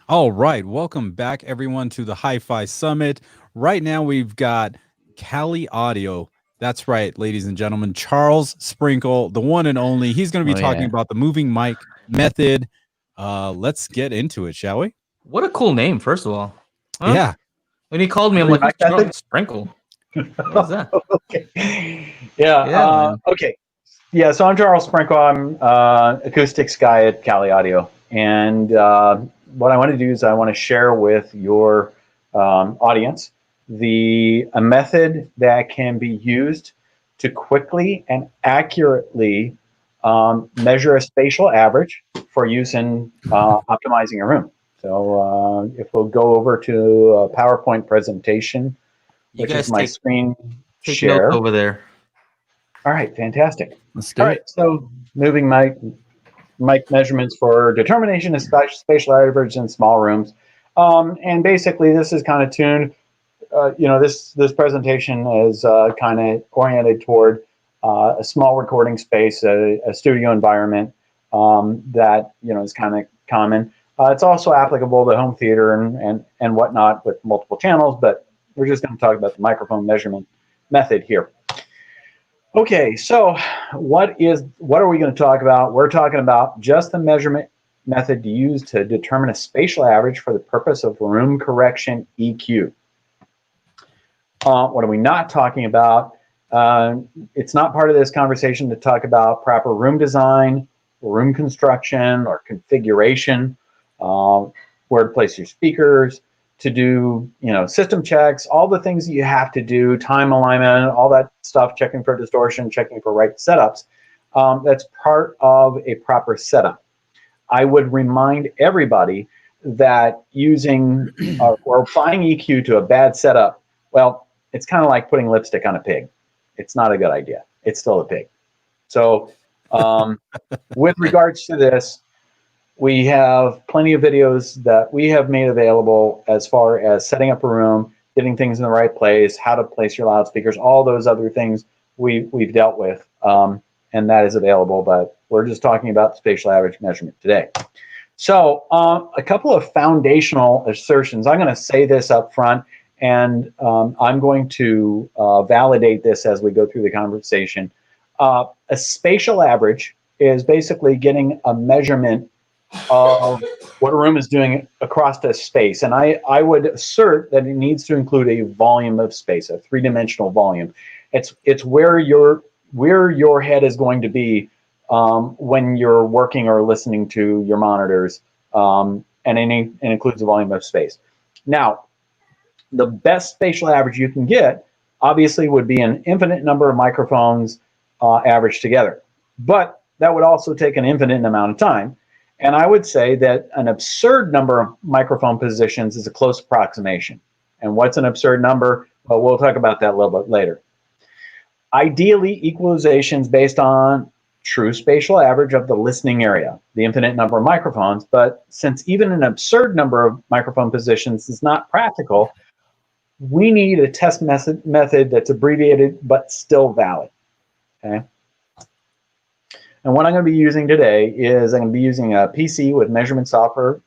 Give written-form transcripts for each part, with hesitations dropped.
All right, welcome back everyone to the HiFi Summit. Right now we've got Cali Audio. That's right, ladies and gentlemen. Charles Sprinkle, the one and only. He's going to be Oh, talking yeah. about the moving mic method. Let's get into it, shall we? What a cool name, first of all. Huh? Yeah. When he called me, I'm Moving like, who's mic method? Charles Sprinkle? What is that? Okay. Yeah. Yeah, man. Okay. Yeah. So I'm Charles Sprinkle. I'm acoustics guy at Cali Audio, and what I want to do is I want to share with your audience a method that can be used to quickly and accurately measure a spatial average for use in optimizing a room. So if we'll go over to a PowerPoint presentation, You which is guys my take screen notes share. over there. All right, fantastic. Let's do All it. right, so moving mic measurements for determination of spatial average in small rooms. And basically, this is kind of tuned. This presentation is kind of oriented toward a small recording space, a studio environment that is kind of common. It's also applicable to home theater and whatnot with multiple channels, but we're just going to talk about the microphone measurement method here. Okay, so what are we going to talk about? We're talking about just the measurement method to use to determine a spatial average for the purpose of room correction EQ. What are we not talking about? It's not part of this conversation to talk about proper room design, room construction, or configuration, where to place your speakers, to do system checks, all the things that you have to do, time alignment, all that stuff, checking for distortion, checking for right setups. That's part of a proper setup. I would remind everybody that using or applying EQ to a bad setup, well, it's kind of like putting lipstick on a pig. It's not a good idea. It's still a pig. So with regards to this, we have plenty of videos that we have made available as far as setting up a room, getting things in the right place, how to place your loudspeakers, all those other things we've dealt with, and that is available, but we're just talking about spatial average measurement today. So a couple of foundational assertions. I'm going to say this up front, and I'm going to validate this as we go through the conversation. A spatial average is basically getting a measurement of what a room is doing across a space. And I would assert that it needs to include a volume of space, a three-dimensional volume. It's where your head is going to be when you're working or listening to your monitors, and it includes a volume of space. Now, the best spatial average you can get, obviously, would be an infinite number of microphones averaged together. But that would also take an infinite amount of time. And I would say that an absurd number of microphone positions is a close approximation. And what's an absurd number? Well, we'll talk about that a little bit later. Ideally, equalizations based on true spatial average of the listening area, the infinite number of microphones. But since even an absurd number of microphone positions is not practical, we need a test method that's abbreviated but still valid. Okay. And what I'm going to be using today is I'm going to be using a PC with measurement software.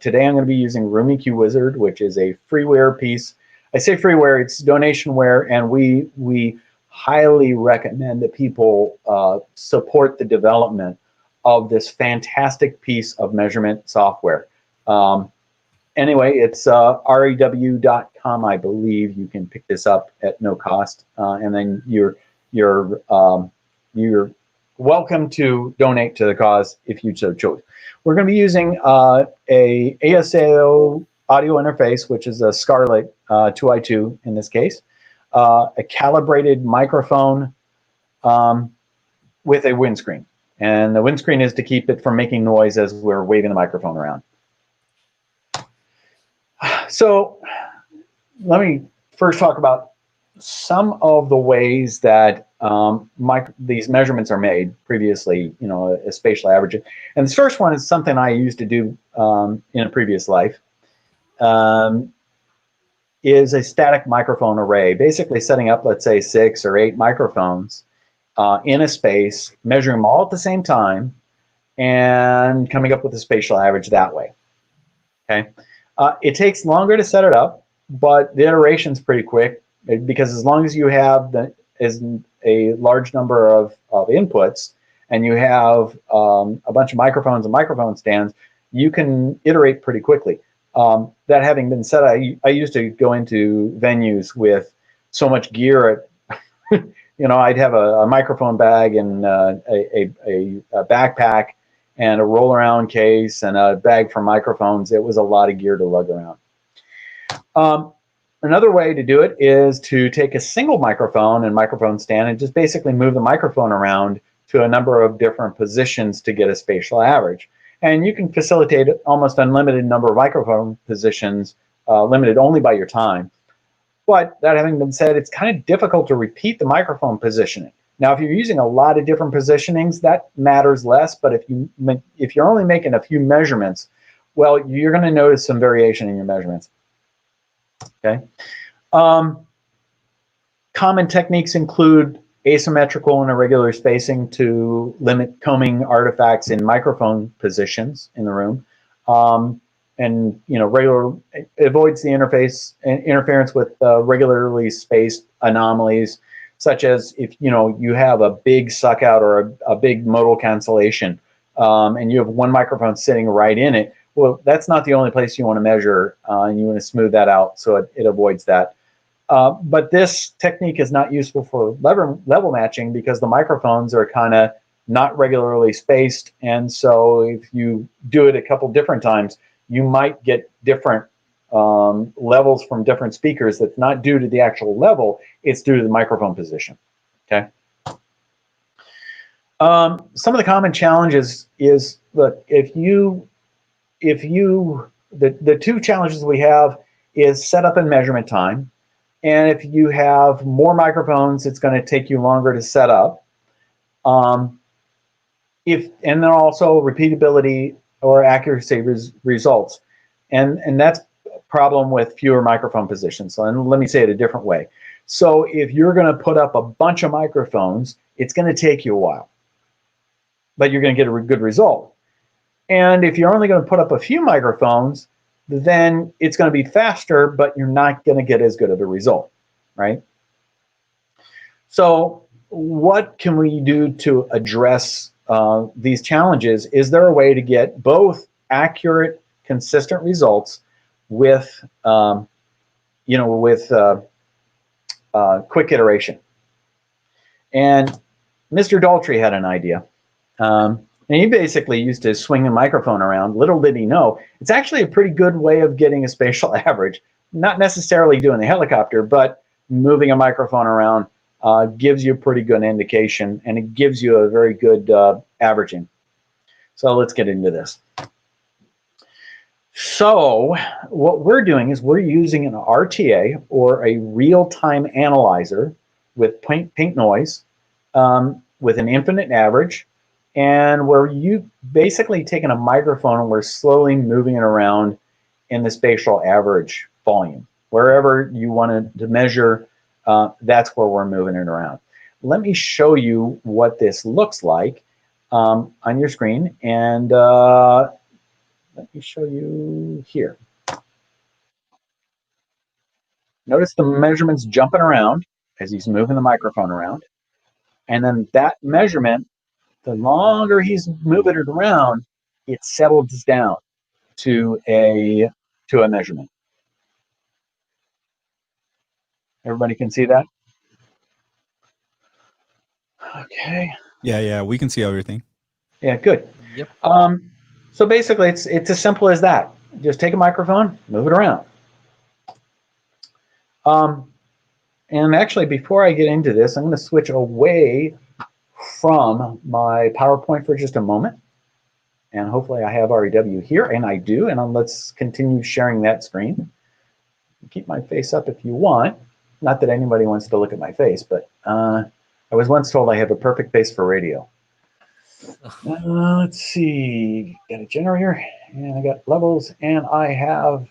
Today I'm going to be using Room EQ Wizard, which is a freeware piece. I say freeware, it's donationware, and we highly recommend that people support the development of this fantastic piece of measurement software. Anyway, it's rew.com, I believe. You can pick this up at no cost, and then you're welcome to donate to the cause if you so choose. We're going to be using a ASAO audio interface, which is a Scarlett 2i2 in this case, a calibrated microphone with a windscreen. And the windscreen is to keep it from making noise as we're waving the microphone around. So let me first talk about some of the ways that these measurements are made previously, a spatial average. And the first one is something I used to do in a previous life, is a static microphone array, basically setting up, let's say, 6 or 8 microphones in a space, measuring them all at the same time, and coming up with a spatial average that way. Okay, it takes longer to set it up, but the iteration's pretty quick because as long as you have a large number of inputs and you have a bunch of microphones and microphone stands, you can iterate pretty quickly. That having been said, I used to go into venues with so much gear. I'd have a microphone bag and a backpack and a roll-around case and a bag for microphones. It was a lot of gear to lug around. Another way to do it is to take a single microphone and microphone stand and just basically move the microphone around to a number of different positions to get a spatial average. And you can facilitate almost unlimited number of microphone positions, limited only by your time. But that having been said, it's kind of difficult to repeat the microphone positioning. Now, if you're using a lot of different positionings, that matters less. But if you're only making a few measurements, well, you're going to notice some variation in your measurements. Okay. Common techniques include asymmetrical and irregular spacing to limit combing artifacts in microphone positions in the room. And regular avoids the interference with regularly spaced anomalies, such as if you have a big suck out or a big modal cancellation, and you have one microphone sitting right in it. Well, that's not the only place you want to measure, and you want to smooth that out so it avoids that. But this technique is not useful for level matching because the microphones are kind of not regularly spaced, and so if you do it a couple different times, you might get different levels from different speakers. That's not due to the actual level, it's due to the microphone position. Okay. Some of the common challenges is, look, the two challenges we have is setup and measurement time. And if you have more microphones, it's going to take you longer to set up. And then also repeatability or accuracy results. And that's a problem with fewer microphone positions. So, and let me say it a different way. So if you're going to put up a bunch of microphones, it's going to take you a while, but you're going to get a good result. And if you're only going to put up a few microphones, then it's going to be faster, but you're not going to get as good of a result, right? So what can we do to address these challenges? Is there a way to get both accurate, consistent results with, quick iteration? And Mr. Daltrey had an idea. And he basically used to swing a microphone around. Little did he know, it's actually a pretty good way of getting a spatial average. Not necessarily doing the helicopter, but moving a microphone around gives you a pretty good indication, and it gives you a very good averaging. So let's get into this. So what we're doing is we're using an RTA, or a real-time analyzer, with pink noise, with an infinite average, and where you basically taking a microphone and we're slowly moving it around in the spatial average volume. Wherever you want to measure, that's where we're moving it around. Let me show you what this looks like on your screen, and let me show you here. Notice the measurements jumping around as he's moving the microphone around, and then that measurement, the longer he's moving it around, it settles down to a measurement. Everybody can see that? Okay. Yeah, we can see everything. Yeah, good. Yep. So basically, it's as simple as that. Just take a microphone, move it around. And actually, before I get into this, I'm going to switch away from my PowerPoint for just a moment. And hopefully I have REW here, and I do. And let's continue sharing that screen. Keep my face up if you want. Not that anybody wants to look at my face, but I was once told I have a perfect face for radio. Let's see. Got a generator, and I got levels, and I have...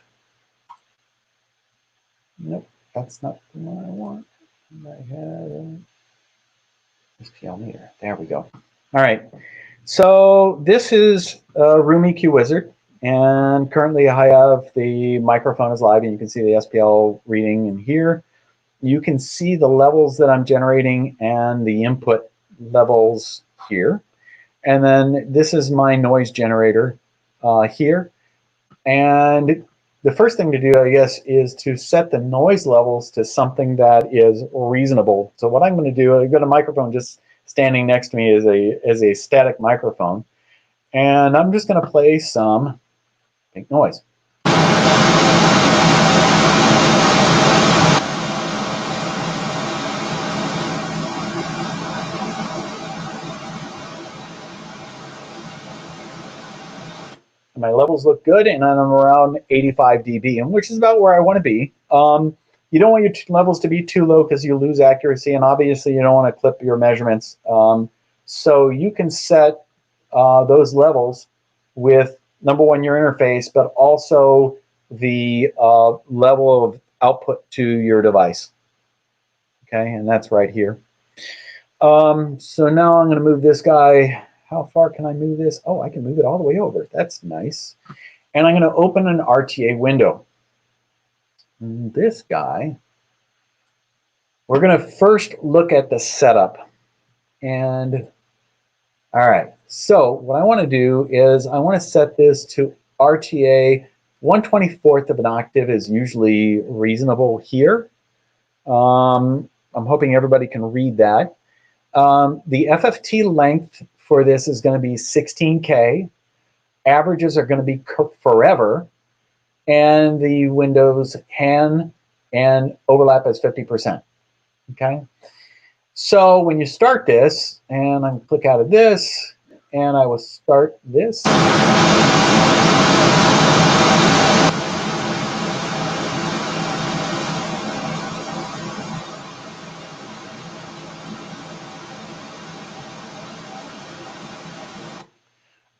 Nope, that's not the one I want. I have SPL meter. There we go. All right. So this is Room EQ Wizard. And currently I have the microphone is live and you can see the SPL reading in here. You can see the levels that I'm generating and the input levels here. And then this is my noise generator here. And the first thing to do, I guess, is to set the noise levels to something that is reasonable. So what I'm going to do, I've got a microphone just standing next to me as a static microphone. And I'm just going to play some pink noise. My levels look good, and I'm around 85 dB, and which is about where I want to be. You don't want your levels to be too low because you lose accuracy, and obviously you don't want to clip your measurements. So you can set those levels with, number one, your interface, but also the level of output to your device. Okay, and that's right here. So now I'm going to move this guy. How far can I move this? Oh, I can move it all the way over. That's nice. And I'm going to open an RTA window. And this guy, we're going to first look at the setup. And all right, so what I want to do is I want to set this to RTA. 1/24th of an octave is usually reasonable here. I'm hoping everybody can read that. The FFT length for this is going to be 16K. Averages are going to be forever. And the windows Hann and overlap is 50%. Okay. So when you start this, and I click out of this, and I will start this.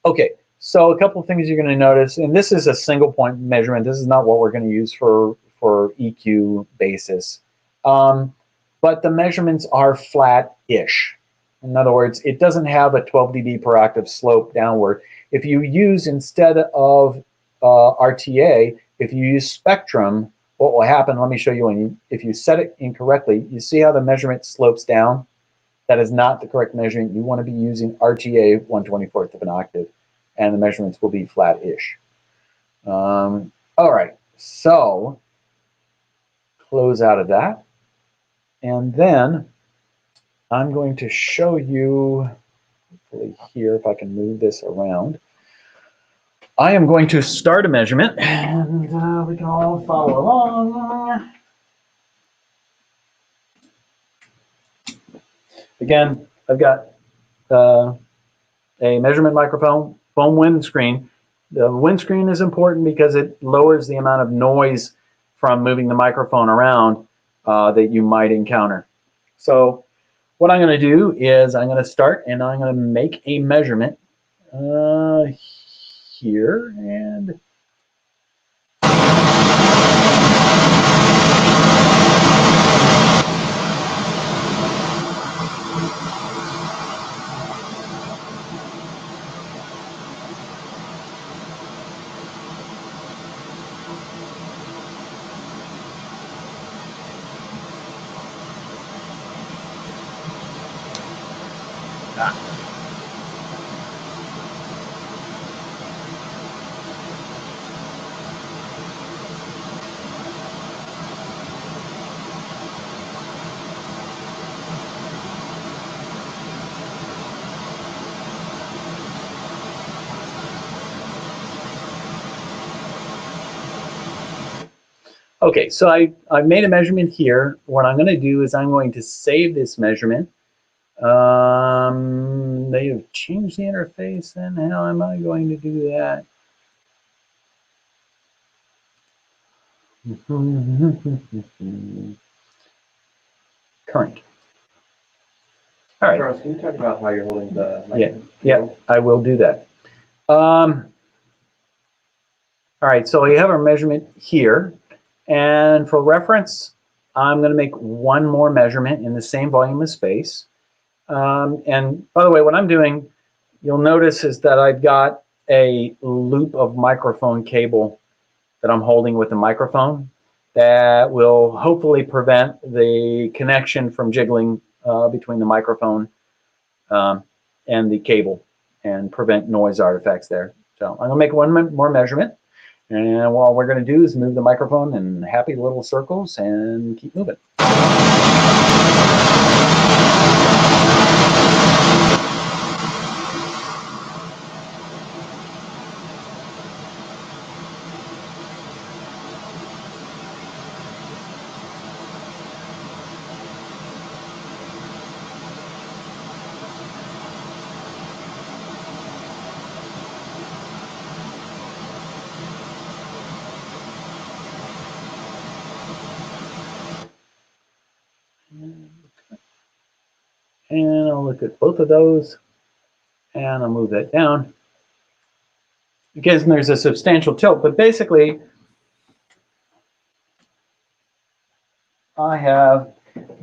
Okay, so a couple of things you're going to notice, and this is a single point measurement. This is not what we're going to use for EQ basis. But the measurements are flat-ish. In other words, it doesn't have a 12 dB per octave slope downward. If you use, instead of RTA, if you use spectrum, what will happen, let me show you, if you set it incorrectly, you see how the measurement slopes down? That is not the correct measurement. You want to be using RTA 1/24th of an octave, and the measurements will be flat-ish. All right, so close out of that. And then I'm going to show you, hopefully here, if I can move this around. I am going to start a measurement, and we can all follow along. Again, I've got a measurement microphone, foam windscreen. The windscreen is important because it lowers the amount of noise from moving the microphone around that you might encounter. So what I'm going to do is I'm going to start and I'm going to make a measurement here, and okay, so I've made a measurement here. What I'm going to do is I'm going to save this measurement. They have changed the interface, and how am I going to do that? Current. All right. Charles, can you talk about how you're holding the mic? Yeah, I will do that. All right, so we have our measurement here. And for reference, I'm going to make one more measurement in the same volume of space. And by the way, what I'm doing, you'll notice, is that I've got a loop of microphone cable that I'm holding with the microphone that will hopefully prevent the connection from jiggling between the microphone and the cable and prevent noise artifacts there. So I'm gonna make one more measurement, and all we're gonna do is move the microphone in happy little circles and keep moving. And I'll look at both of those, and I'll move that down. Because there's a substantial tilt, but basically, I have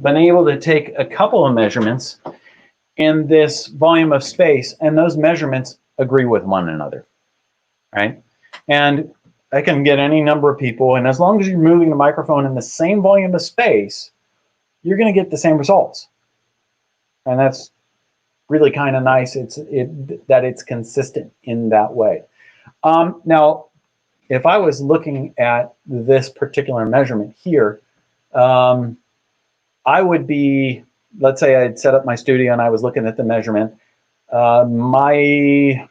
been able to take a couple of measurements in this volume of space, and those measurements agree with one another, right? And I can get any number of people, and as long as you're moving the microphone in the same volume of space, you're going to get the same results. And that's really kind of nice. That it's consistent in that way. Now, if I was looking at this particular measurement here, I would be, let's say I had set up my studio and I was looking at the measurement. My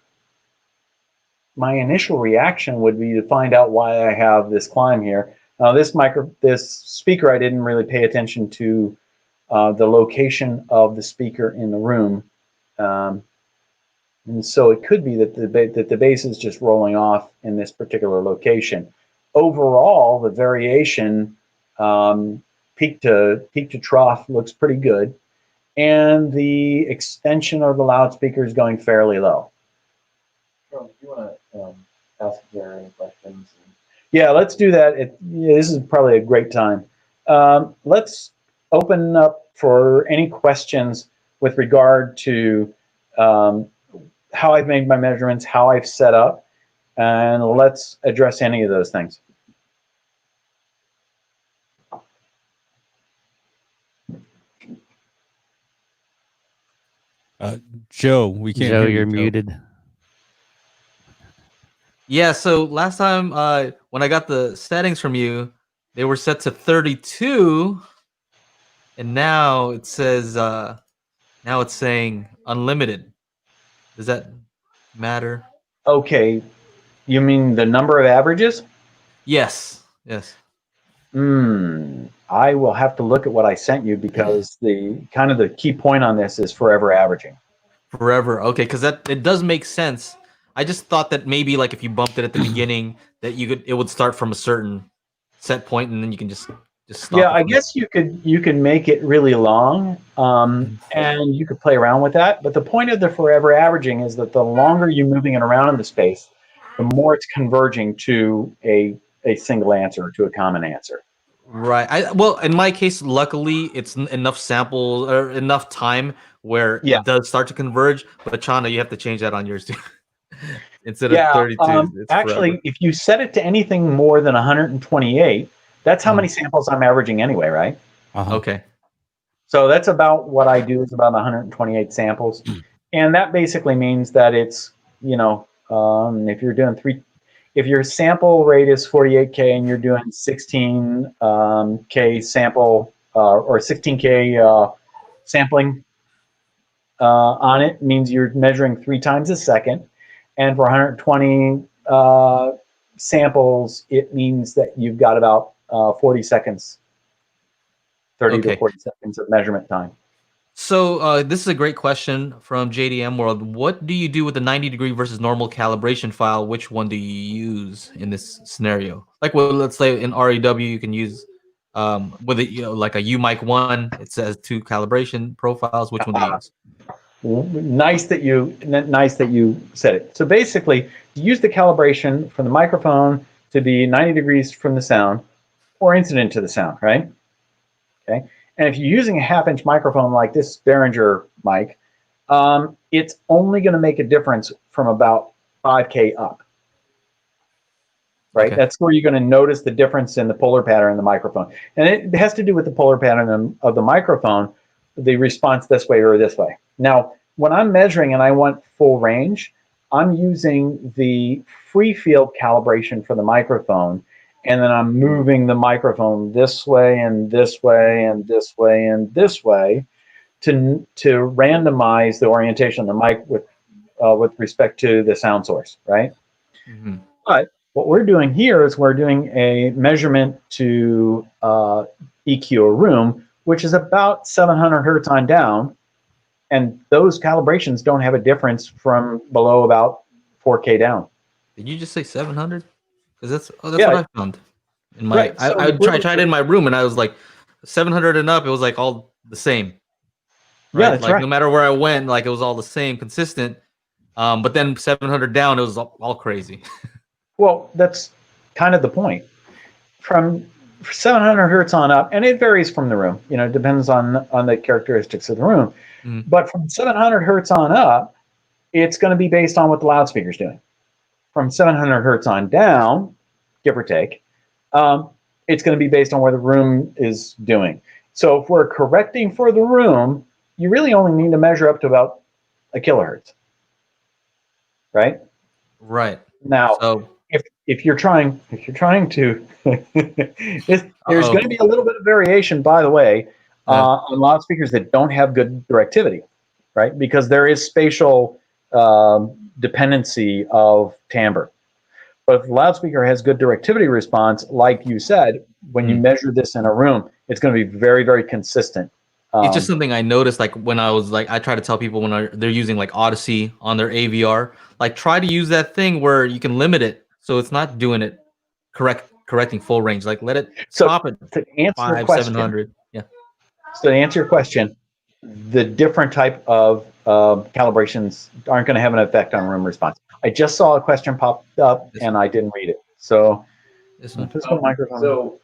initial reaction would be to find out why I have this climb here. Now, this speaker, I didn't really pay attention to the location of the speaker in the room. And so it could be that the bass is just rolling off in this particular location. Overall, the variation peak to trough looks pretty good, and the extension of the loudspeaker is going fairly low. Charles, do you want to ask if there are any questions? Yeah, let's do that. This is probably a great time. Let's open up for any questions with regard to how I've made my measurements, how I've set up, and let's address any of those things. Joe, we can't Joe, hear you. you're Joe. muted. Yeah, so last time when I got the settings from you, they were set to 32, and now it says now it's saying unlimited. Does that matter? Okay, you mean the number of averages? Yes. Yes. I will have to look at what I sent you because the key point on this is forever averaging. Forever. Okay, because it does make sense. I just thought that maybe like if you bumped it at the beginning, that it would start from a certain set point, and then you can just stop. Yeah, I guess you could make it really long, and you could play around with that. But the point of the forever averaging is that the longer you're moving it around in the space, the more it's converging to a single answer, to a common answer. Right. Well, in my case, luckily, it's enough samples or enough time where it does start to converge. But Chana, you have to change that on yours too. Instead of 32, it's actually, forever. if you set it to anything more than 128, that's how many samples I'm averaging anyway, right? Okay. So that's about what I do, is about 128 samples. And that basically means that it's, if you're doing if your sample rate is 48K and you're doing 16K sample or 16K sampling on it, means you're measuring 3 times a second. And for 120 samples, it means that you've got about 40 seconds, 30 to 40 seconds of measurement time. So this is a great question from JDM World. What do you do with the 90-degree versus normal calibration file? Which one do you use in this scenario? Like, well, let's say in REW, you can use with it, like a UMic 1. It says 2 calibration profiles. Which one do you use? Nice that you said it. So basically, you use the calibration from the microphone to be 90 degrees from the sound or incident to the sound, right? Okay. And if you're using a 1/2-inch microphone like this Behringer mic, it's only going to make a difference from about 5K up. Right? Okay. That's where you're going to notice the difference in the polar pattern in the microphone. And it has to do with the polar pattern of the microphone, the response this way or this way. Now, when I'm measuring and I want full range, I'm using the free field calibration for the microphone, and then I'm moving the microphone this way and this way and this way and this way to randomize the orientation of the mic with respect to the sound source, right? Mm-hmm. But what we're doing here is we're doing a measurement to EQ a room, which is about 700 hertz on down, and those calibrations don't have a difference from below about 4K down. Did you just say 700? Because that's Yeah. what I found. In my Right, so I tried it in my room, and I was like 700 and up. It was like all the same. Right? Yeah, that's like right. no matter where I went, like it was all the same, consistent. But then 700 down, it was all crazy. Well, that's kind of the point. From 700 hertz on up, and it varies from the room. You know, it depends on the characteristics of the room. Mm. But from 700 hertz on up, it's going to be based on what the loudspeaker's doing. From 700 hertz on down, give or take, it's going to be based on where the room is doing. So if we're correcting for the room, you really only need to measure up to about a kilohertz, right? Right. Now, So if you're trying to, there's going to be a little bit of variation, by the way, on loudspeakers that don't have good directivity, right? Because there is spatial dependency of timbre. But if the loudspeaker has good directivity response, like you said, when you measure this in a room, it's going to be very, very consistent. It's just something I noticed, like when I was like, I try to tell people when they're using like Odyssey on their AVR, like try to use that thing where you can limit it so it's not doing it correcting full range. Like let it stop at to answer 700. Yeah. So to answer your question, the different type of calibrations aren't going to have an effect on room response. I just saw a question pop up and I didn't read it. So This one. physical microphone. So,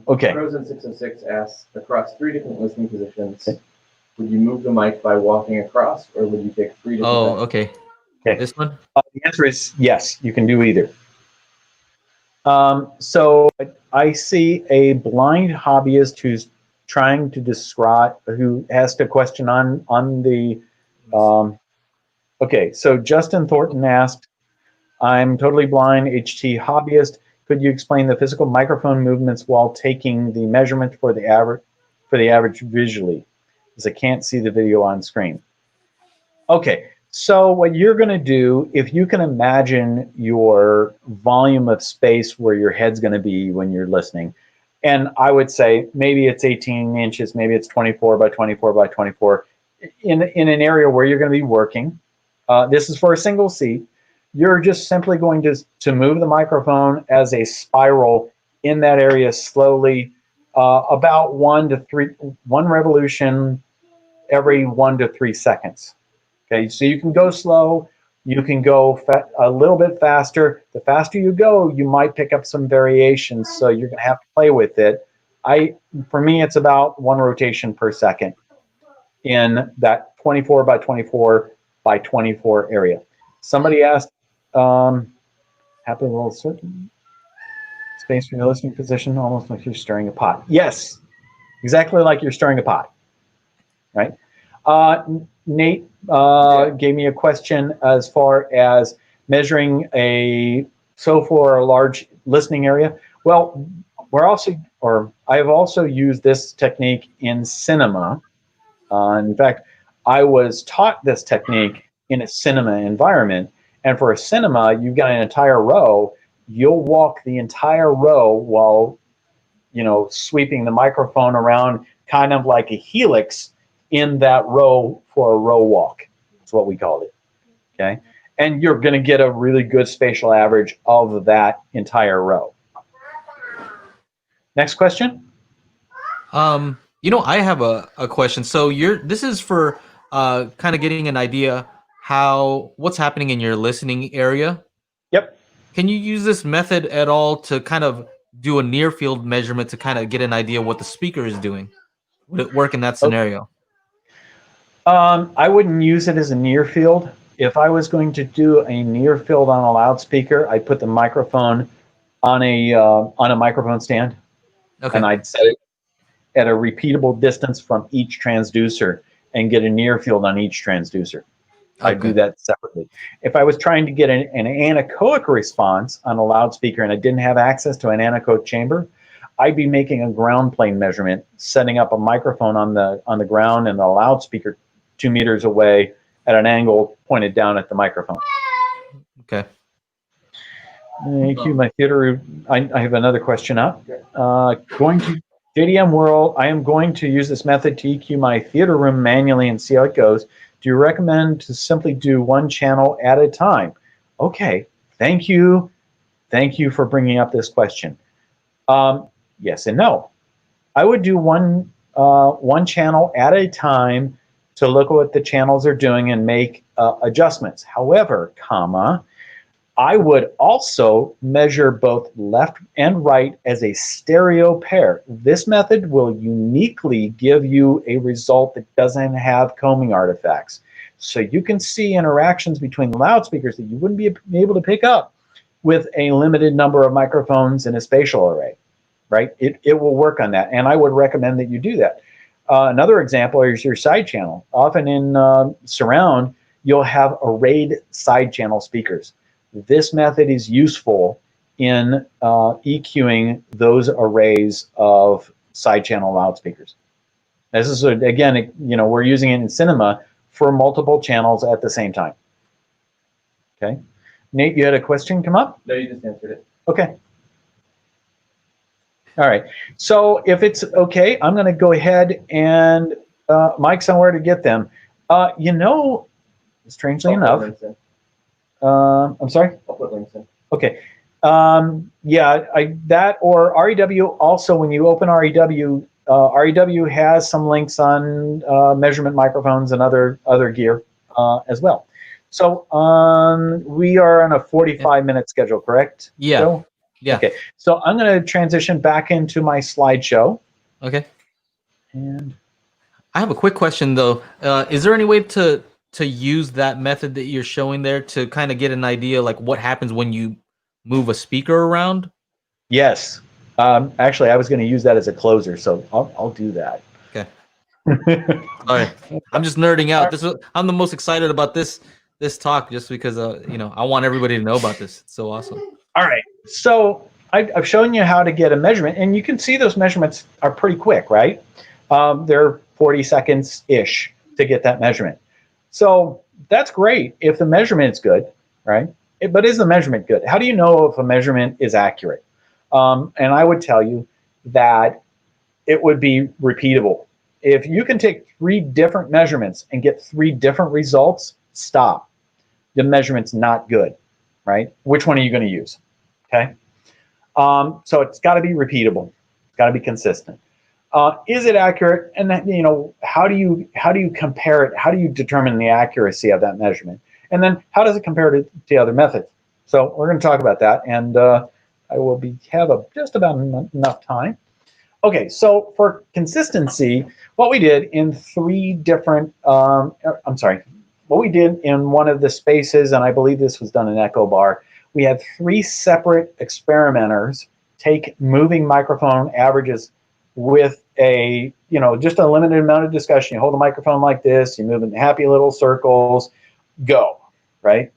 okay. Frozen606 asks, across 3 different listening positions, would you move the mic by walking across, or would you take 3 different? Oh, okay. Okay. This one. The answer is yes. You can do either. So I see a blind hobbyist who's trying to describe, who asked a question on the. Okay, so Justin Thornton asked, "I'm totally blind, HT hobbyist. Could you explain the physical microphone movements while taking the measurement for the average visually, because I can't see the video on screen?" Okay, so what you're going to do, if you can imagine your volume of space where your head's going to be when you're listening, and I would say maybe it's 18 inches, maybe it's 24 by 24 by 24, in an area where you're going to be working. This is for a single seat. You're just simply going to move the microphone as a spiral in that area slowly, about 1 revolution every 1 to 3 seconds. Okay, so you can go slow, you can go a little bit faster. The faster you go, you might pick up some variations, so you're going to have to play with it. For me, it's about 1 rotation per second in that 24 by 24 by 24 area. Somebody asked, happen a little certain space for your listening position, almost like you're stirring a pot. Yes, exactly like you're stirring a pot, right? Nate gave me a question as far as measuring for a large listening area. Well, I have also used this technique in cinema. In fact, I was taught this technique in a cinema environment. And for a cinema, you've got an entire row. You'll walk the entire row while, sweeping the microphone around kind of like a helix in that row for a row walk. That's what we called it. Okay. And you're going to get a really good spatial average of that entire row. Next question. I have a question. So this is for kind of getting an idea what's happening in your listening area. Yep. Can you use this method at all to kind of do a near field measurement to kind of get an idea what the speaker is doing? Would it work in that scenario? I wouldn't use it as a near field. if I was going to do a near field on a loudspeaker, I'd put the microphone on a microphone stand, Okay. and I'd set it at a repeatable distance from each transducer and get a near field on each transducer. I'd do that separately. If I was trying to get an anechoic response on a loudspeaker and I didn't have access to an anechoic chamber, I'd be making a ground plane measurement, setting up a microphone on the ground and a loudspeaker 2 meters away at an angle pointed down at the microphone. Okay. EQ my theater. I have another question up. Going to JDM World, I am going to use this method to EQ my theater room manually and see how it goes. Do you recommend to simply do one channel at a time? Okay, thank you. Thank you for bringing up this question. Yes and no. I would do one channel at a time to look at what the channels are doing and make adjustments. However, I would also measure both left and right as a stereo pair. This method will uniquely give you a result that doesn't have combing artifacts. So you can see interactions between the loudspeakers that you wouldn't be able to pick up with a limited number of microphones in a spatial array, right? It will work on that, and I would recommend that you do that. Another example is your side channel. Often in surround, you'll have arrayed side channel speakers. This method is useful in EQing those arrays of side channel loudspeakers. This is, again, we're using it in cinema for multiple channels at the same time. Okay. Nate, you had a question come up? No, you just answered it. Okay. All right. So if it's okay, I'm going to go ahead and Mike, somewhere to get them. Strangely enough, I'm sorry? I'll put links in. Okay. Yeah, that or REW. Also, when you open REW, REW has some links on measurement microphones and other gear as well. So we are on a 45-minute schedule, correct? Yeah. Joe? Yeah. Okay. So I'm going to transition back into my slideshow. Okay. And I have a quick question though. Is there any way to use that method that you're showing there to kind of get an idea like what happens when you move a speaker around? yes. Actually, I was going to use that as a closer, so I'll do that. Okay. Sorry, I'm just nerding out. I'm the most excited about this talk just because I want everybody to know about this. It's so awesome. All right. So I've shown you how to get a measurement, and you can see those measurements are pretty quick, right? They're 40 seconds-ish to get that measurement. So that's great if the measurement's good, right? But is the measurement good? How do you know if a measurement is accurate? And I would tell you that it would be repeatable. If you can take 3 different measurements and get 3 different results, stop. The measurement's not good, right? Which one are you going to use? Okay. So it's got to be repeatable. It's got to be consistent. Is it accurate? And then, how do you compare it? How do you determine the accuracy of that measurement? And then how does it compare to the other methods? So we're going to talk about that, and I will have just about enough time. Okay, so for consistency, what we did in 3 different, what we did in one of the spaces, and I believe this was done in Echo Bar, we had 3 separate experimenters take moving microphone averages with just a limited amount of discussion. You hold the microphone like this, you move in happy little circles, go, right?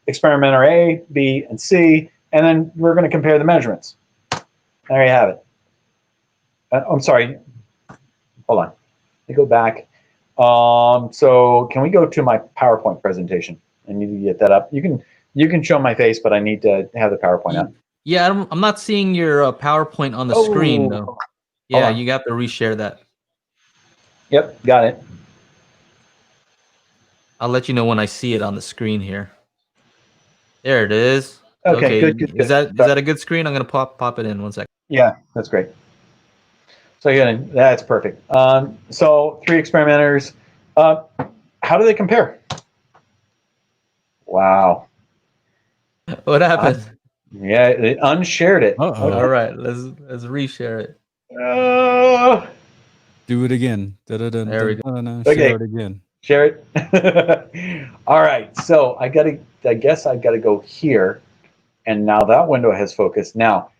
Experimenter A, B, and C, and then we're going to compare the measurements. There you have it. I'm sorry. Hold on. Let me go back. So can we go to my PowerPoint presentation? I need to get that up. You can show my face, but I need to have the PowerPoint up. Yeah, I'm not seeing your PowerPoint on the screen though. Yeah, you have to reshare that. Yep, got it. I'll let you know when I see it on the screen here. There it is. Okay, good. Is that a good screen? I'm gonna pop it in 1 second. Yeah, that's great. So again, that's perfect. So 3 experimenters. How do they compare? Wow. What happened? Yeah, it unshared it. Uh-oh. All right, let's reshare it. Do it again. There we go. Share Okay. it again. Share it. All right, so I guess I gotta go here, and now that window has focused. Now,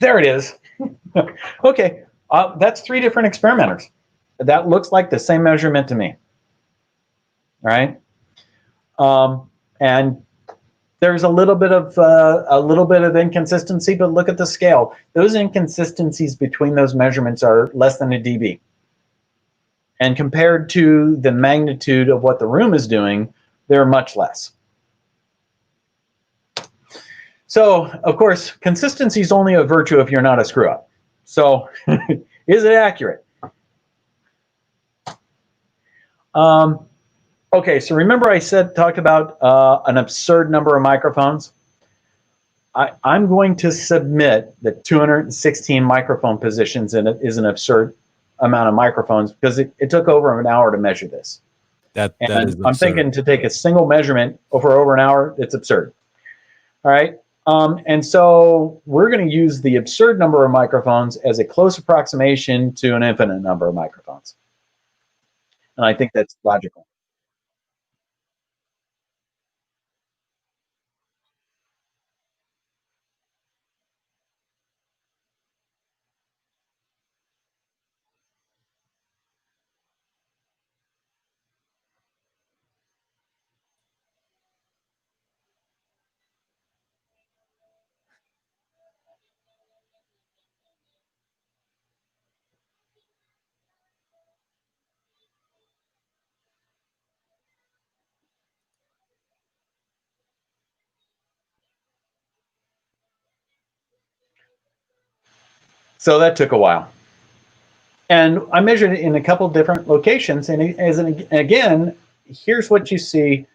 there it is. Okay, that's 3 different experimenters. That looks like the same measurement to me. All right, and there's a little bit of inconsistency, but look at the scale. Those inconsistencies between those measurements are less than a dB. And compared to the magnitude of what the room is doing, they're much less. So, of course, consistency is only a virtue if you're not a screw up. So, is it accurate? Okay, so remember I talked about an absurd number of microphones? I'm going to submit that 216 microphone positions in it is an absurd amount of microphones because it took over an hour to measure this. That is And absurd. I'm thinking to take a single measurement over an hour, it's absurd. All right. And so we're going to use the absurd number of microphones as a close approximation to an infinite number of microphones. And I think that's logical. So that took a while. And I measured it in a couple different locations. And again, here's what you see.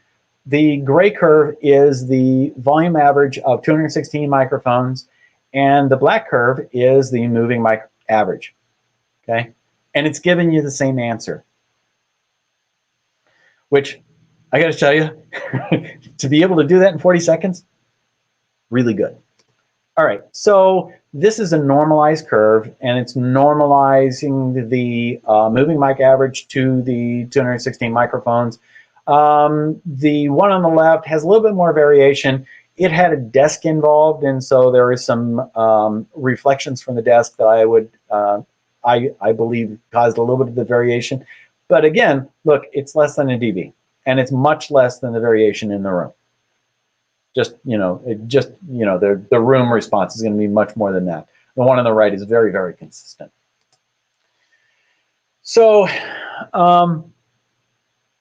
The gray curve is the volume average of 216 microphones, and the black curve is the moving mic average. Okay, and it's giving you the same answer, which I got to tell you, to be able to do that in 40 seconds, really good. All right, so this is a normalized curve, and it's normalizing the moving mic average to the 216 microphones. The one on the left has a little bit more variation. It had a desk involved, and so there is some reflections from the desk that I believe caused a little bit of the variation. But again, look, it's less than a dB, and it's much less than the variation in the room. The room response is going to be much more than that. The one on the right is very, very consistent. So I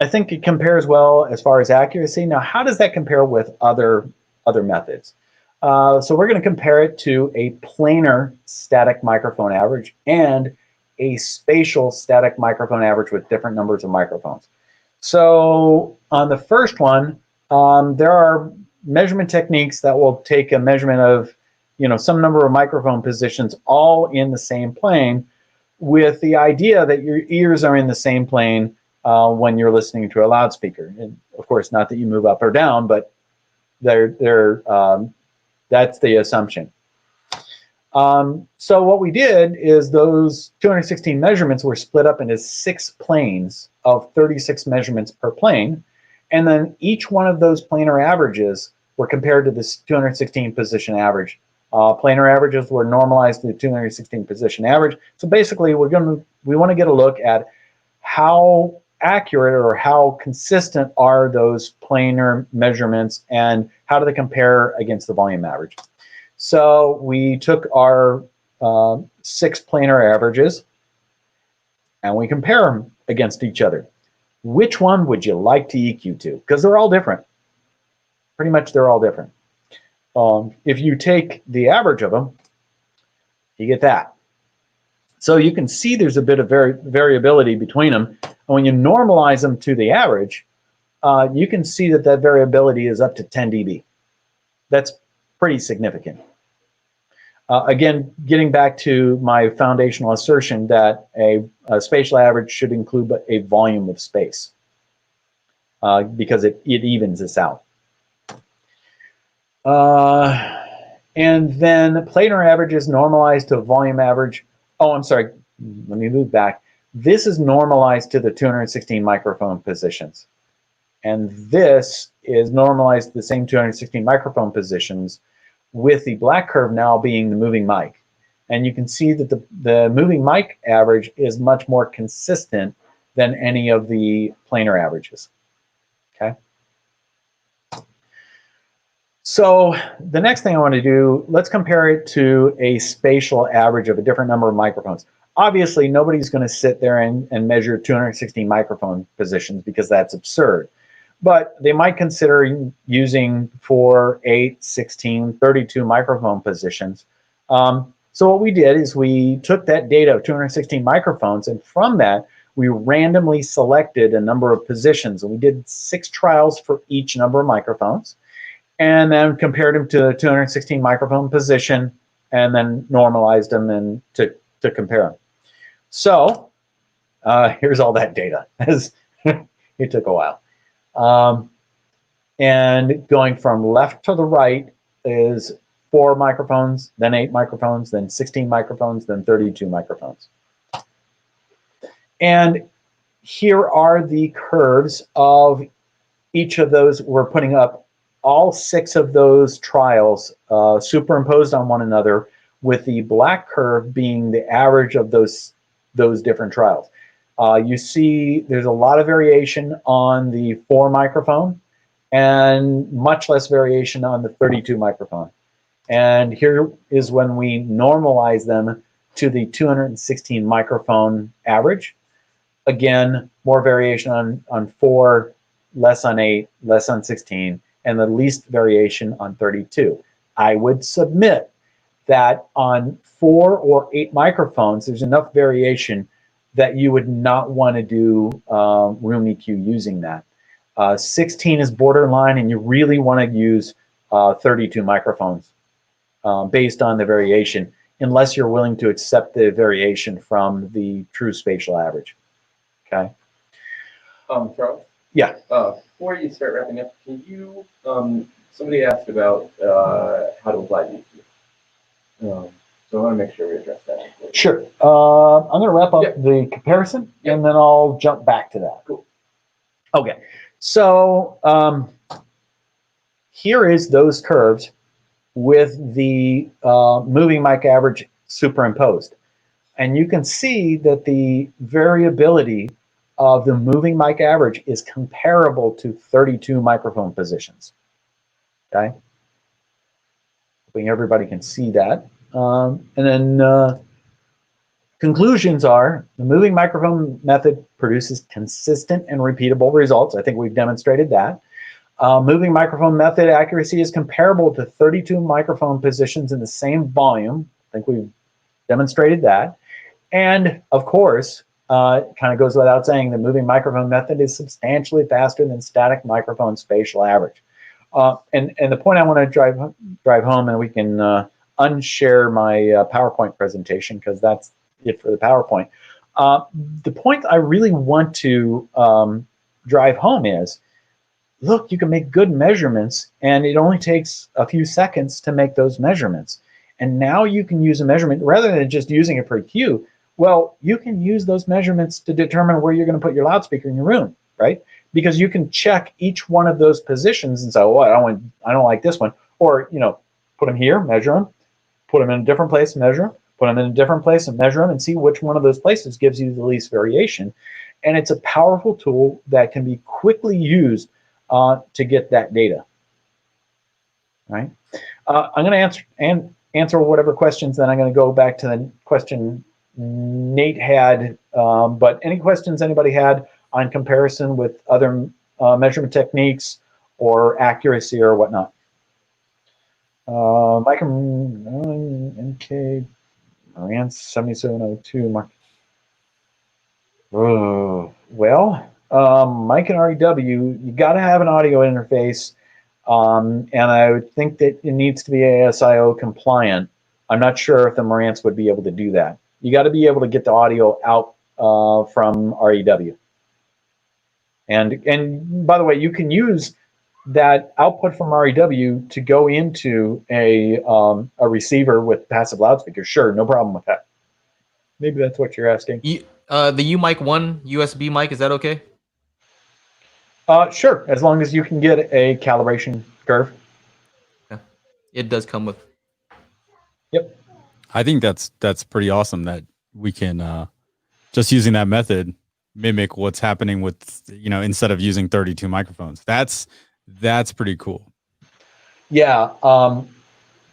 think it compares well as far as accuracy. Now, how does that compare with other methods? So we're going to compare it to a planar static microphone average and a spatial static microphone average with different numbers of microphones. So on the first one, there are measurement techniques that will take a measurement of, some number of microphone positions all in the same plane, with the idea that your ears are in the same plane when you're listening to a loudspeaker. And of course, not that you move up or down, but that's the assumption. So what we did is those 216 measurements were split up into 6 planes of 36 measurements per plane. And then each one of those planar averages were compared to this 216 position average. Planar averages were normalized to the 216 position average. So basically, we want to get a look at how accurate or how consistent are those planar measurements and how do they compare against the volume average. So we took our 6 planar averages and we compare them against each other. Which one would you like to EQ to? Because they're all different. Pretty much they're all different. If you take the average of them, you get that. So you can see there's a bit of variability between them. And when you normalize them to the average, you can see that variability is up to 10 dB. That's pretty significant. Again, getting back to my foundational assertion that a spatial average should include a volume of space because it evens this out. And then planar average is normalized to volume average. Oh, I'm sorry. Let me move back. This is normalized to the 216 microphone positions. And this is normalized to the same 216 microphone positions, with the black curve now being the moving mic. And you can see that the moving mic average is much more consistent than any of the planar averages. Okay. So the next thing I want to do, let's compare it to a spatial average of a different number of microphones. Obviously, nobody's going to sit there and measure 216 microphone positions because that's absurd. But they might consider using 4, 8, 16, 32 microphone positions. So what we did is we took that data of 216 microphones, and from that, we randomly selected a number of positions. And we did 6 trials for each number of microphones, and then compared them to the 216 microphone position, and then normalized them and to compare them. So here's all that data. It took a while. And going from left to the right is 4 microphones, then 8 microphones, then 16 microphones, then 32 microphones. And here are the curves of each of those. We're putting up all 6 of those trials superimposed on one another, with the black curve being the average of those different trials. You see there's a lot of variation on the 4 microphone and much less variation on the 32 microphone. And here is when we normalize them to the 216 microphone average. Again, more variation on 4, less on 8, less on 16, and the least variation on 32. I would submit that on 4 or 8 microphones, there's enough variation that you would not want to do room EQ using that. 16 is borderline, and you really want to use 32 microphones based on the variation, unless you're willing to accept the variation from the true spatial average. Okay. Charles? Yeah. Before you start wrapping up, can you, somebody asked about how to apply the EQ. So I want to make sure we address that. Sure. I'm going to wrap up the comparison, and then I'll jump back to that. Cool. Okay. So here is those curves with the moving mic average superimposed. And you can see that the variability of the moving mic average is comparable to 32 microphone positions. Okay. Hoping everybody can see that. And then conclusions are the moving microphone method produces consistent and repeatable results. I think we've demonstrated that. Moving microphone method accuracy is comparable to 32 microphone positions in the same volume. I think we've demonstrated that. And of course, it kind of goes without saying, the moving microphone method is substantially faster than static microphone spatial average. And the point I want to drive home, and we can unshare my PowerPoint presentation because that's it for the PowerPoint. The point I really want to drive home is, look, you can make good measurements, and it only takes a few seconds to make those measurements. And now you can use a measurement rather than just using it for EQ. Well, you can use those measurements to determine where you're going to put your loudspeaker in your room, right? Because you can check each one of those positions and say, oh, I don't like this one. Or, you know, put them here, measure them, put them in a different place, measure them, put them in a different place and measure them, and see which one of those places gives you the least variation. And it's a powerful tool that can be quickly used to get that data, right? I'm going to answer whatever questions, then I'm going to go back to the question Nate had, but any questions anybody had on comparison with other measurement techniques or accuracy or whatnot? Mike NK Rance 7702 Mark. Oh, well, Mike and REW, you got to have an audio interface, and I would think that it needs to be ASIO compliant. I'm not sure if the Marantz would be able to do that. You got to be able to get the audio out from REW. And by the way, you can use that output from REW to go into a receiver with passive loudspeakers. Sure, no problem with that. Maybe that's what you're asking. The UMic 1 USB mic, is that okay? Sure, as long as you can get a calibration curve. Yeah. It does come with. Yep. I think that's pretty awesome that we can just using that method mimic what's happening with, you know, instead of using 32 microphones. That's pretty cool. Yeah.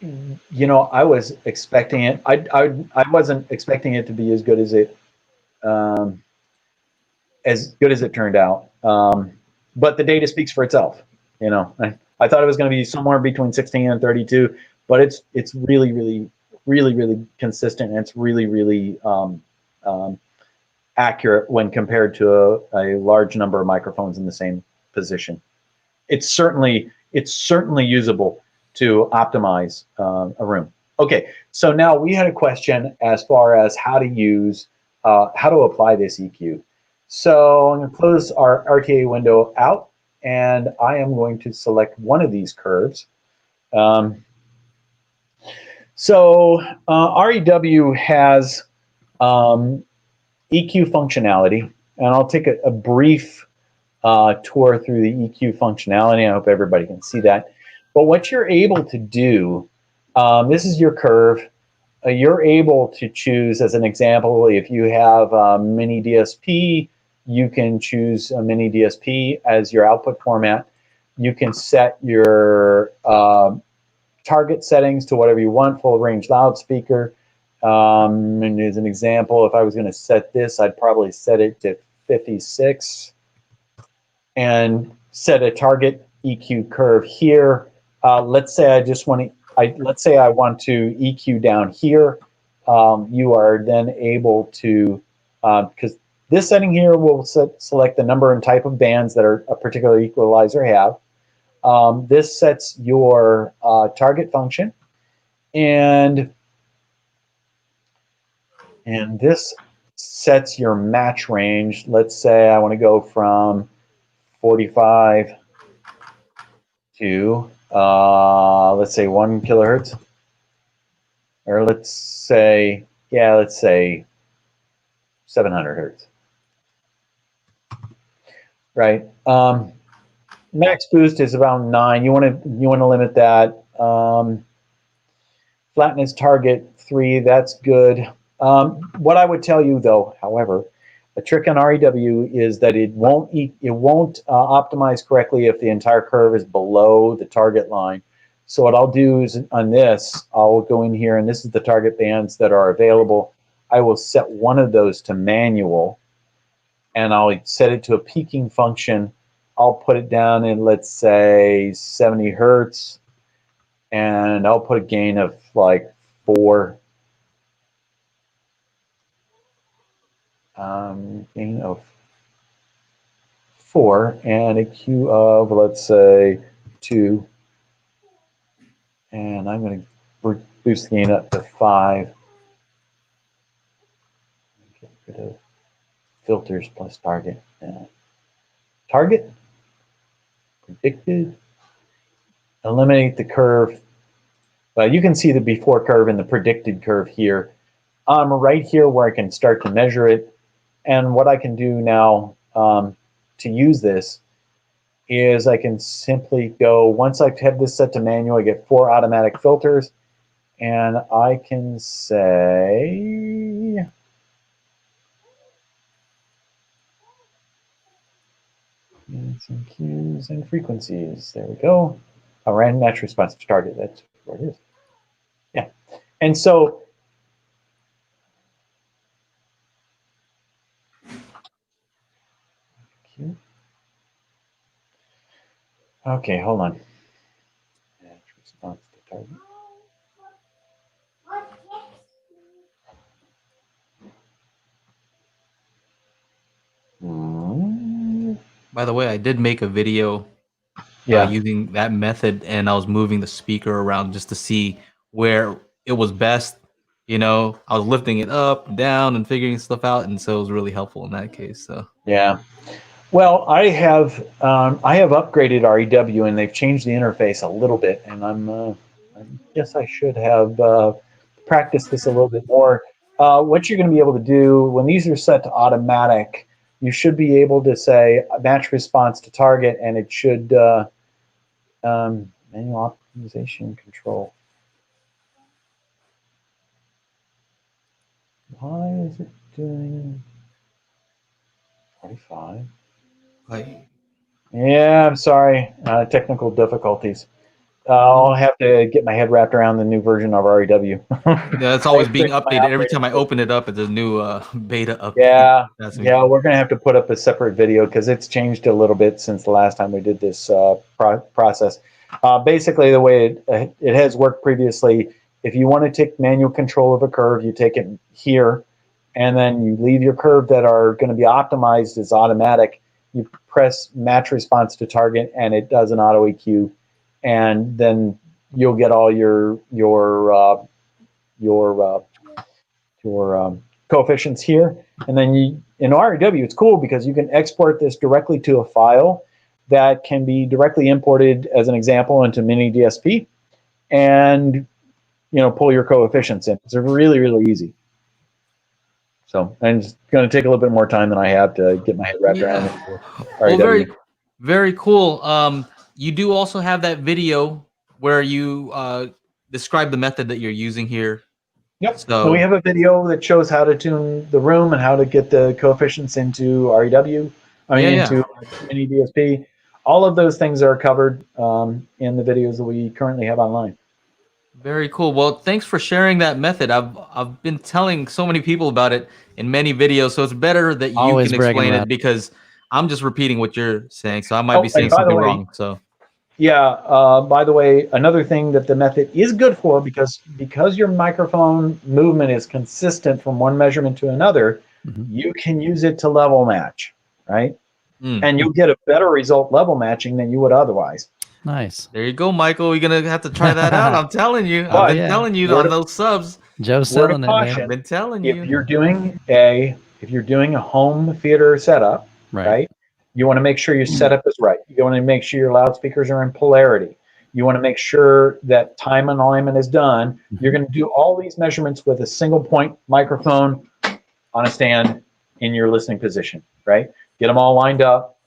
You know, I was expecting it. I wasn't expecting it to be as good as it turned out. But the data speaks for itself. You know, I thought it was going to be somewhere between 16 and 32, but it's really consistent, and it's really accurate when compared to a large number of microphones in the same position. It's certainly usable to optimize a room. Okay, so now we had a question as far as how to use, how to apply this EQ. So I'm going to close our RTA window out, and I am going to select one of these curves. REW has EQ functionality, and I'll take a brief tour through the EQ functionality. I hope everybody can see that. But what you're able to do, this is your curve. You're able to choose, as an example, if you have a mini DSP, you can choose a mini DSP as your output format. You can set your target settings to whatever you want, full range loudspeaker. And as an example, if I was going to set this, I'd probably set it to 56 and set a target EQ curve here. Let's say I just want to, let's say I want to EQ down here. You are then able to, because this setting here will select the number and type of bands that a particular equalizer have. This sets your target function, and this sets your match range. Let's say I want to go from 45 to let's say 1 kilohertz, or let's say 700 hertz, right? Max boost is about 9. You want to limit that. Flatness target 3. That's good. What I would tell you, though, however, a trick on REW is that it won't optimize correctly if the entire curve is below the target line. So what I'll do is on this, I'll go in here, and this is the target bands that are available. I will set one of those to manual, and I'll set it to a peaking function. I'll put it down in, let's say, 70 hertz, and I'll put a gain of like 4. Gain of 4 and a Q of, let's say, 2. And I'm going to boost the gain up to 5. Get rid of filters plus target. Target, predicted, eliminate the curve. You can see the before curve and the predicted curve here. I'm right here where I can start to measure it. And what I can do now to use this is I can simply go, once I have this set to manual, I get 4 automatic filters, and I can say, some cues and frequencies. There we go. A random match response to target. That's what it is. Yeah. And so okay, hold on. Match response to target. By the way, I did make a video using that method, and I was moving the speaker around just to see where it was best. You know, I was lifting it up and down and figuring stuff out, and so it was really helpful in that case. So yeah. Well, I have upgraded REW, and they've changed the interface a little bit, and I guess I should have practiced this a little bit more. What you're going to be able to do when these are set to automatic, you should be able to say match response to target, and it should manual optimization control. Why is it doing 45? Yeah, I'm sorry. Technical difficulties. I'll have to get my head wrapped around the new version of REW. Yeah, it's always being updated. Every time I open it up, it's a new beta update. Yeah, yeah, we're going to have to put up a separate video because it's changed a little bit since the last time we did this process. Basically, the way it has worked previously, if you want to take manual control of a curve, you take it here, and then you leave your curve that are going to be optimized as automatic. You press match response to target, and it does an auto EQ, and then you'll get all your coefficients here. And then in REW, it's cool because you can export this directly to a file that can be directly imported, as an example, into mini DSP, and pull your coefficients in. It's really, really easy. So, and it's going to take a little bit more time than I have to get my head wrapped around it. Well, very, very cool. You do also have that video where you describe the method that you're using here. Yep. So we have a video that shows how to tune the room and how to get the coefficients into REW. Into mini DSP. All of those things are covered in the videos that we currently have online. Very cool. Well, thanks for sharing that method. I've been telling so many people about it in many videos, so it's better that you can explain it because I'm just repeating what you're saying. So I might be saying something wrong. So. Yeah, by the way, another thing that the method is good for, because your microphone movement is consistent from one measurement to another, you can use it to level match, right? And you'll get a better result level matching than you would otherwise. Nice. There you go, Michael. You're going to have to try that out. I'm telling you. I've been telling you on those subs. Joe's selling it, man. I've been telling you. If you're doing a home theater setup, right? You want to make sure your setup is right. You want to make sure your loudspeakers are in polarity. You want to make sure that time and alignment is done. You're going to do all these measurements with a single point microphone on a stand in your listening position, right? Get them all lined up.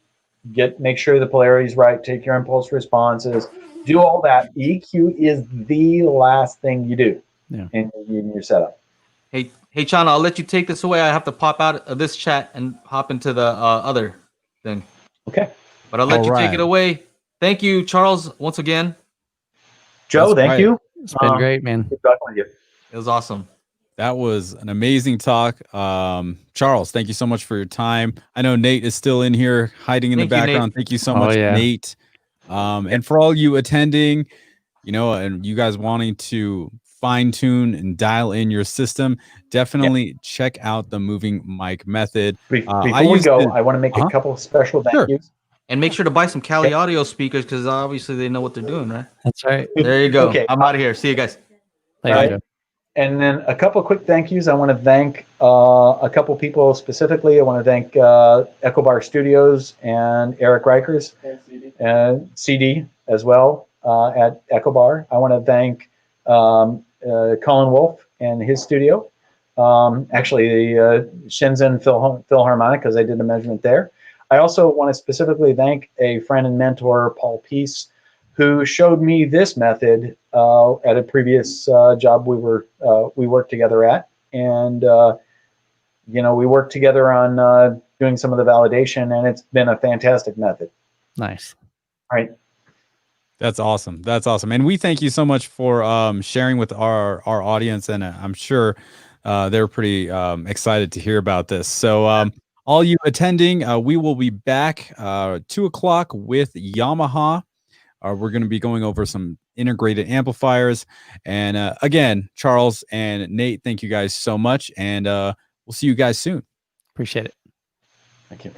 Make sure the polarity is right. Take your impulse responses. Do all that. EQ is the last thing you do in your setup. Hey, Chana, I'll let you take this away. I have to pop out of this chat and hop into the other thing. Okay. But I'll let you take it away. Thank you, Charles, once again. Joe, thank you. It's been great, man. Good talking with you. It was awesome. That was an amazing talk. Charles, thank you so much for your time. I know Nate is still in here hiding in the background. Thank you so much, Nate. And for all you attending, and you guys wanting to fine tune and dial in your system, definitely check out the moving mic method. Before we go, I want to make a couple of special thank yous. And make sure to buy some Cali audio speakers because obviously they know what they're doing, right? That's right. There you go. I'm out of here. See you guys. And then a couple of quick thank yous. I want to thank a couple people specifically. I want to thank Echo Bar Studios and Eric Reichers and CD as well at Echo Bar. I want to thank Colin Wolf and his studio. Actually, the Shenzhen Philharmonic, because I did a measurement there. I also want to specifically thank a friend and mentor, Paul Peace, who showed me this method at a previous job we worked together at, and we worked together on doing some of the validation, and it's been a fantastic method. Nice. All right. That's awesome. That's awesome. And we thank you so much for sharing with our audience, and I'm sure they're pretty excited to hear about this. So all you attending, we will be back 2 o'clock with Yamaha. We're going to be going over some integrated amplifiers. And again, Charles and Nate, thank you guys so much. And we'll see you guys soon. Appreciate it. Thank you.